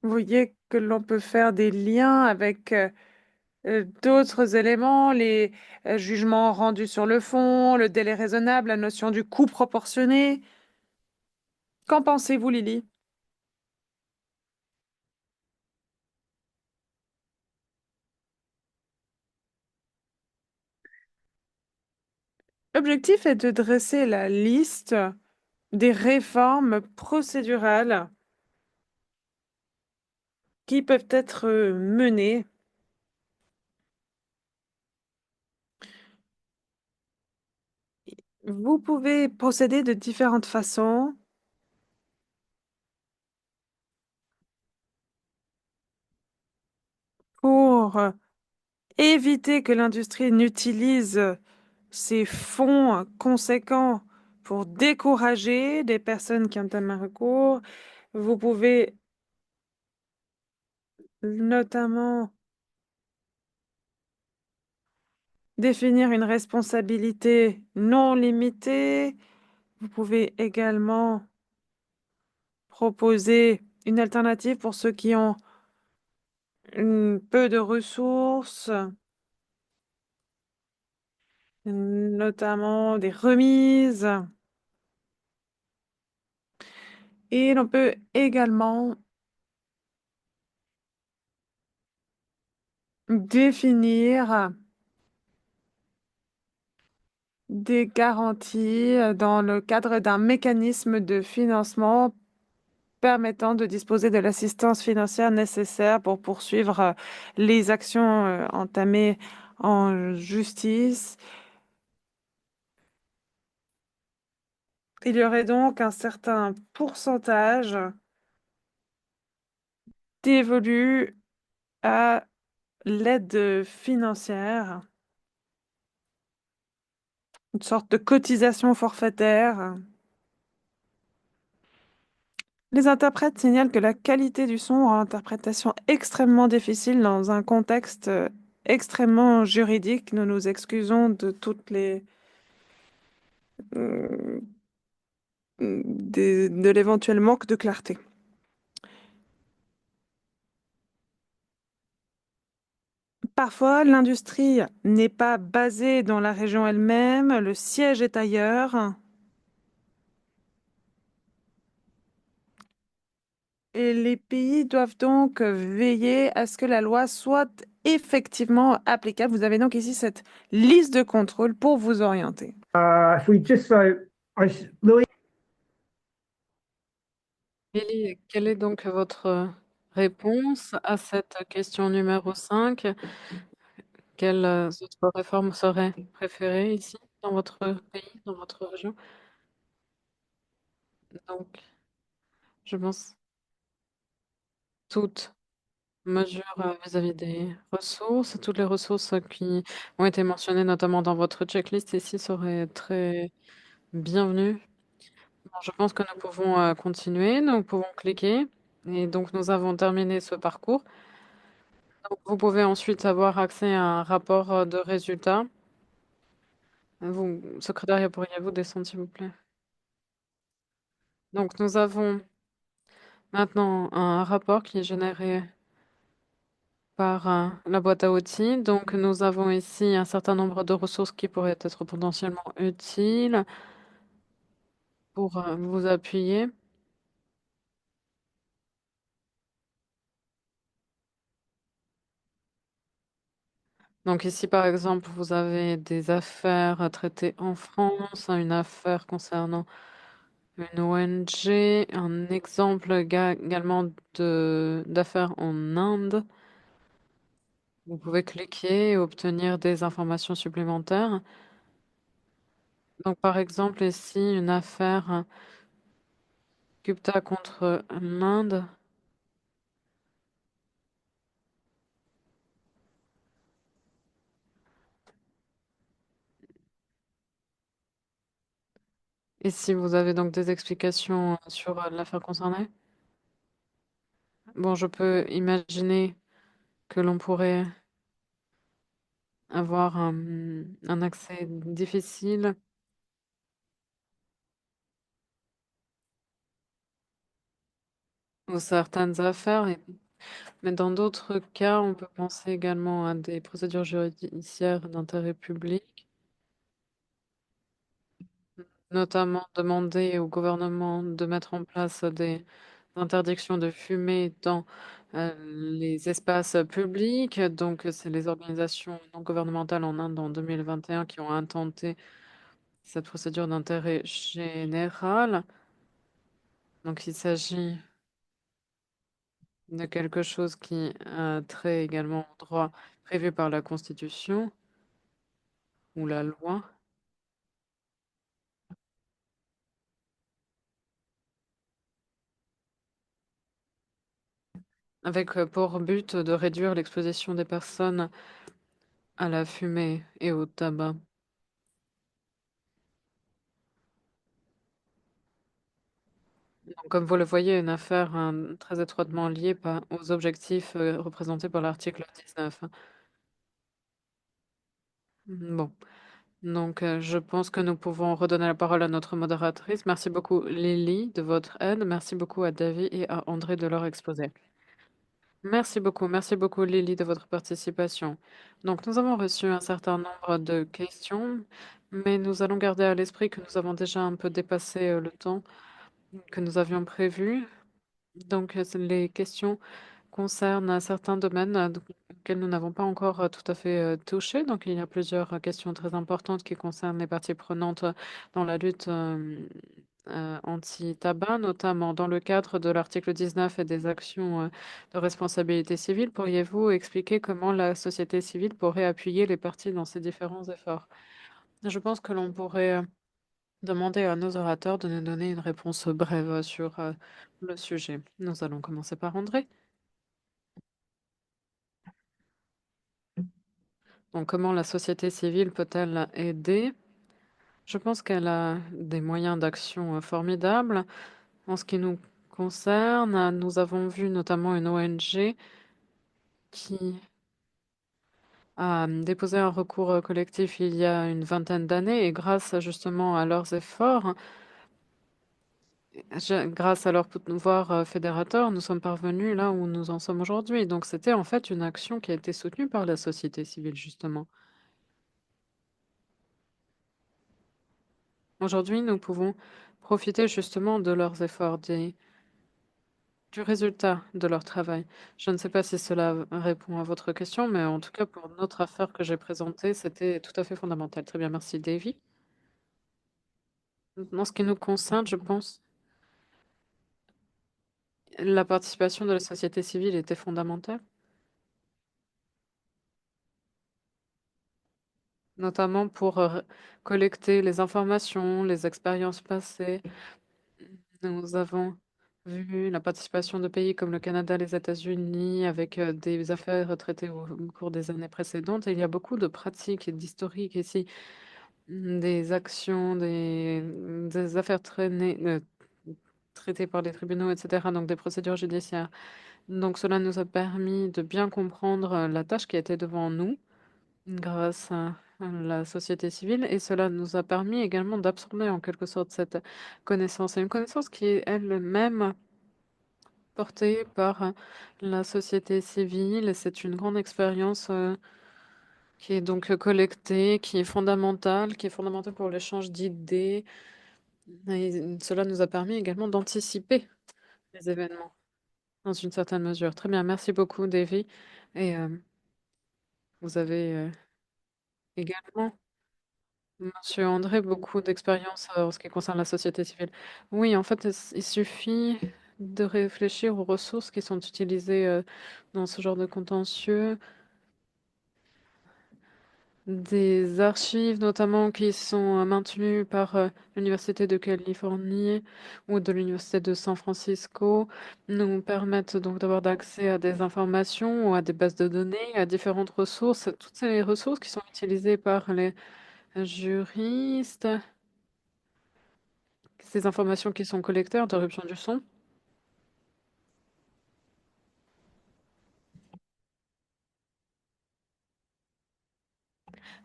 Vous voyez que l'on peut faire des liens avec d'autres éléments, les jugements rendus sur le fond, le délai raisonnable, la notion du coût proportionné. Qu'en pensez-vous, Lily? L'objectif est de dresser la liste des réformes procédurales qui peuvent être menées. Vous pouvez procéder de différentes façons pour éviter que l'industrie n'utilise ces fonds conséquents pour décourager des personnes qui entament un recours. Vous pouvez notamment définir une responsabilité non limitée. Vous pouvez également proposer une alternative pour ceux qui ont peu de ressources, notamment des remises. Et l'on peut également définir des garanties dans le cadre d'un mécanisme de financement permettant de disposer de l'assistance financière nécessaire pour poursuivre les actions entamées en justice. Il y aurait donc un certain pourcentage dévolu à l'aide financière, une sorte de cotisation forfaitaire. Les interprètes signalent que la qualité du son rend l'interprétation extrêmement difficile dans un contexte extrêmement juridique. Nous nous excusons de toutes les euh, de l'éventuel manque de clarté. Parfois, l'industrie n'est pas basée dans la région elle-même, le siège est ailleurs, et les pays doivent donc veiller à ce que la loi soit effectivement applicable. Vous avez donc ici cette liste de contrôles pour vous orienter. If we just vote, Louis, Lily, quelle est donc votre réponse à cette question numéro 5? Quelles autres réformes seraient préférées ici, dans votre pays, dans votre région? Donc, je pense toutes mesures vis-à-vis des ressources, toutes les ressources qui ont été mentionnées, notamment dans votre checklist ici, seraient très bienvenues. Bon, je pense que nous pouvons continuer, nous pouvons cliquer. Et donc, nous avons terminé ce parcours. Donc, vous pouvez ensuite avoir accès à un rapport de résultats. Vous, secrétariat, pourriez-vous descendre, s'il vous plaît? Donc, nous avons maintenant un rapport qui est généré par la boîte à outils. Donc, nous avons ici un certain nombre de ressources qui pourraient être potentiellement utiles pour vous appuyer. Donc ici, par exemple, vous avez des affaires à traiter en France, une affaire concernant une ONG, un exemple également d'affaires en Inde. Vous pouvez cliquer et obtenir des informations supplémentaires. Donc par exemple, ici, une affaire Gupta contre l'Inde. Ici, vous avez donc des explications sur l'affaire concernée. Bon, je peux imaginer que l'on pourrait avoir un accès difficile aux certaines affaires, mais dans d'autres cas, on peut penser également à des procédures judiciaires d'intérêt public, notamment demander au gouvernement de mettre en place des interdictions de fumer dans les espaces publics. Donc, c'est les organisations non gouvernementales en Inde en 2021 qui ont intenté cette procédure d'intérêt général. Donc, il s'agit de quelque chose qui a trait également au droit prévu par la Constitution ou la loi, avec pour but de réduire l'exposition des personnes à la fumée et au tabac. Donc, comme vous le voyez, une affaire très étroitement liée aux objectifs représentés par l'article 19. Bon, donc je pense que nous pouvons redonner la parole à notre modératrice. Merci beaucoup Lily de votre aide. Merci beaucoup à David et à André de leur exposé. Merci beaucoup Lily de votre participation. Donc nous avons reçu un certain nombre de questions, mais nous allons garder à l'esprit que nous avons déjà un peu dépassé le temps que nous avions prévu. Donc les questions concernent certains domaines auxquels nous n'avons pas encore tout à fait touché. Donc il y a plusieurs questions très importantes qui concernent les parties prenantes dans la lutte anti-tabac, notamment dans le cadre de l'article 19 et des actions de responsabilité civile. Pourriez-vous expliquer comment la société civile pourrait appuyer les parties dans ces différents efforts? Je pense que l'on pourrait demander à nos orateurs de nous donner une réponse brève sur le sujet. Nous allons commencer par André. Donc, comment la société civile peut-elle aider? Je pense qu'elle a des moyens d'action formidables. En ce qui nous concerne, nous avons vu notamment une ONG qui a déposé un recours collectif il y a une vingtaine d'années et grâce justement à leurs efforts, grâce à leur pouvoir fédérateur, nous sommes parvenus là où nous en sommes aujourd'hui. Donc c'était en fait une action qui a été soutenue par la société civile justement. Aujourd'hui, nous pouvons profiter justement de leurs efforts, du résultat de leur travail. Je ne sais pas si cela répond à votre question, mais en tout cas, pour notre affaire que j'ai présentée, c'était tout à fait fondamental. Très bien, merci, Davy. En ce qui nous concerne, je pense, la participation de la société civile était fondamentale, notamment pour collecter les informations, les expériences passées. Nous avons vu la participation de pays comme le Canada, les États-Unis, avec des affaires traitées au cours des années précédentes. Et il y a beaucoup de pratiques et d'historiques ici, des actions, des affaires traitées par les tribunaux, etc., donc des procédures judiciaires. Donc cela nous a permis de bien comprendre la tâche qui était devant nous grâce à la société civile et cela nous a permis également d'absorber en quelque sorte cette connaissance. Et une connaissance qui est elle-même portée par la société civile. Et c'est une grande expérience qui est donc collectée, qui est fondamentale pour l'échange d'idées. Et cela nous a permis également d'anticiper les événements dans une certaine mesure. Très bien, merci beaucoup, Davy. Et Vous avez également, Monsieur André, beaucoup d'expérience en ce qui concerne la société civile. Oui, en fait, il suffit de réfléchir aux ressources qui sont utilisées dans ce genre de contentieux. Des archives notamment qui sont maintenues par l'Université de Californie ou de l'Université de San Francisco nous permettent donc d'avoir d'accès à des informations ou à des bases de données, à différentes ressources, toutes ces ressources qui sont utilisées par les juristes, ces informations qui sont collectées, interruption du son.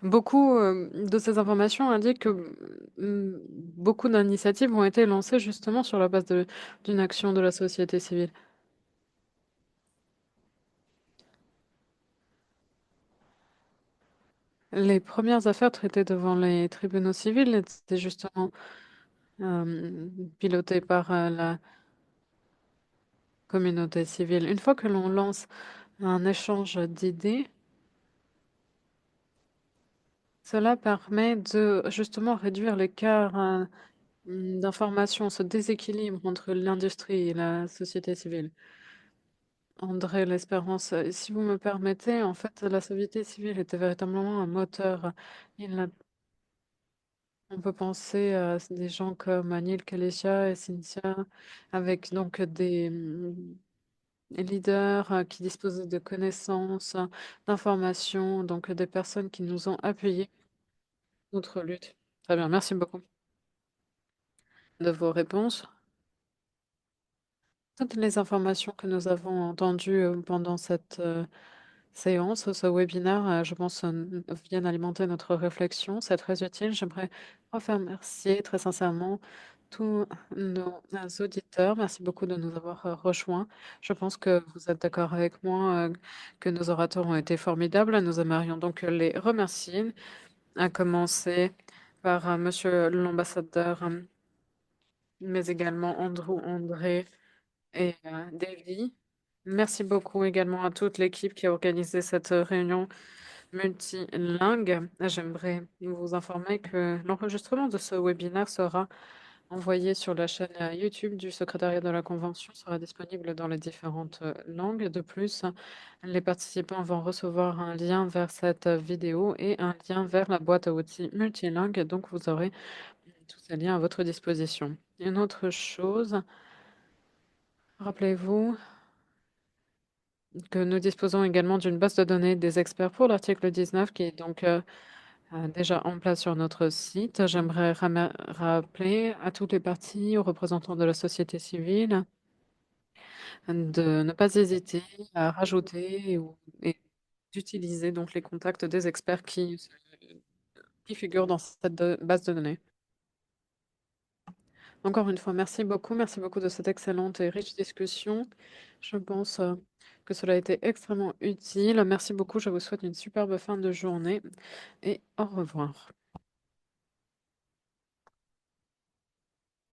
Beaucoup de ces informations indiquent que beaucoup d'initiatives ont été lancées justement sur la base d'une action de la société civile. Les premières affaires traitées devant les tribunaux civils étaient justement pilotées par la communauté civile. Une fois que l'on lance un échange d'idées, cela permet de justement réduire l'écart d'information, ce déséquilibre entre l'industrie et la société civile. André L'Espérance, si vous me permettez, en fait, la société civile était véritablement un moteur. Il On peut penser à des gens comme Anil Kalecha et Cynthia, avec donc des leaders qui disposaient de connaissances, d'informations, donc des personnes qui nous ont appuyés dans notre lutte. Très bien, merci beaucoup de vos réponses. Toutes les informations que nous avons entendues pendant cette séance, ce webinaire, je pense, viennent alimenter notre réflexion. C'est très utile. J'aimerais remercier très sincèrement tous nos auditeurs. Merci beaucoup de nous avoir rejoints. Je pense que vous êtes d'accord avec moi que nos orateurs ont été formidables. Nous aimerions donc les remercier, à commencer par Monsieur l'ambassadeur, mais également Andrew, André et Davy. Merci beaucoup également à toute l'équipe qui a organisé cette réunion multilingue. J'aimerais vous informer que l'enregistrement de ce webinaire sera envoyé sur la chaîne YouTube du secrétariat de la Convention, sera disponible dans les différentes langues. De plus, les participants vont recevoir un lien vers cette vidéo et un lien vers la boîte à outils multilingue. Donc, vous aurez tous ces liens à votre disposition. Une autre chose, rappelez-vous que nous disposons également d'une base de données des experts pour l'article 19 qui est donc déjà en place sur notre site. J'aimerais rappeler à toutes les parties, aux représentants de la société civile, de ne pas hésiter à rajouter et d'utiliser donc les contacts des experts qui figurent dans cette base de données. Encore une fois, merci beaucoup de cette excellente et riche discussion. Je pense que cela a été extrêmement utile. Merci beaucoup, je vous souhaite une superbe fin de journée et au revoir.